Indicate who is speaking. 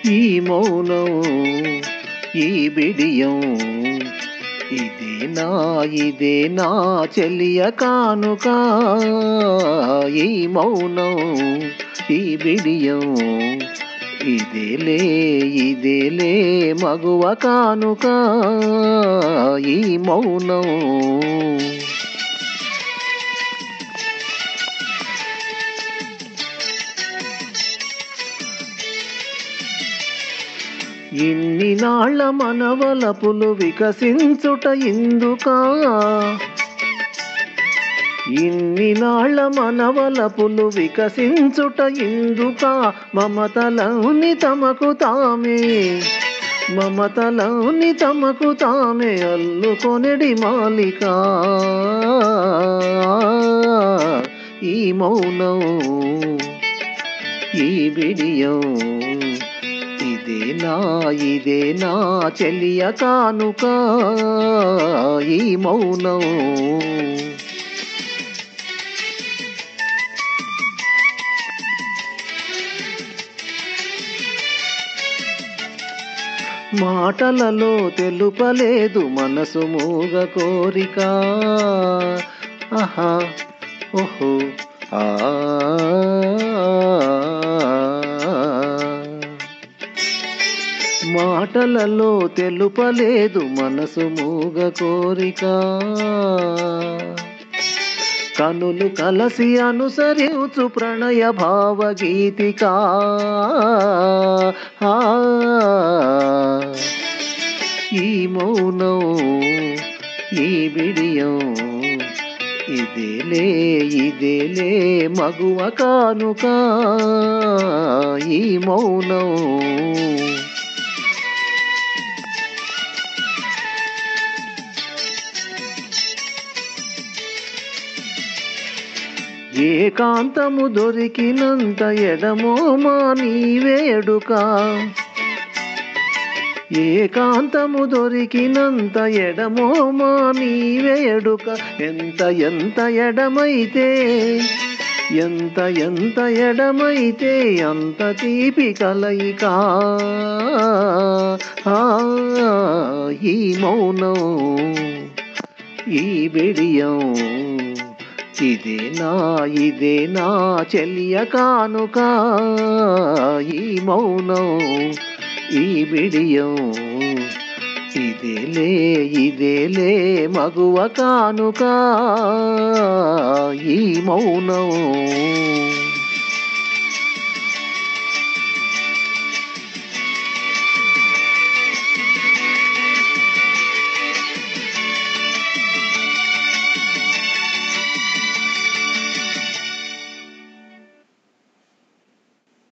Speaker 1: ఈ మౌనం ఈ బిడియం ఇదే నా చెలియ కానుక ఈ మౌనం ఈ బిడియం ఇదేలే మగువ కానుక ఈ మౌనం ఇన్ని నాళ్ళ మనవలపులు వికసించుట ఇందుకా ఇన్ని నాళ్ళ మనవలపులు వికసించుట ఇందుకా మమతలౌని తమకు తామే అల్లుకొనెడి మాలిక ఈ మౌనం ఈ బిడియం ఇదే నా చెలియ కానుక ఈ మౌనం మాటలలో తెలుపలేదు మనసు మూగ కోరిక ఆహా ఓహో మాటలలో తెలుపలేదు మనసు మూగ కోరిక కనులు కలసి అనుసరించు ప్రణయ భావగీతిక ఈ మౌనం ఈ బిడియం ఇదేలే మగువ కానుక ఈ మౌనం ఏకాంతము దొరికినంత ఎడమోమా నీ వేడుక ఏకాంతము దొరికినంత ఎడమోమా నీ వేడుక ఎంత ఎడమైతే అంత తీపి కలయిక ఈ మౌనం ఈ బిడియం ఇదే నా చెలియ కానుక ఈ మౌనం ఈ బిడియం ఇదేలే మగువ కానుక ఈ మౌనం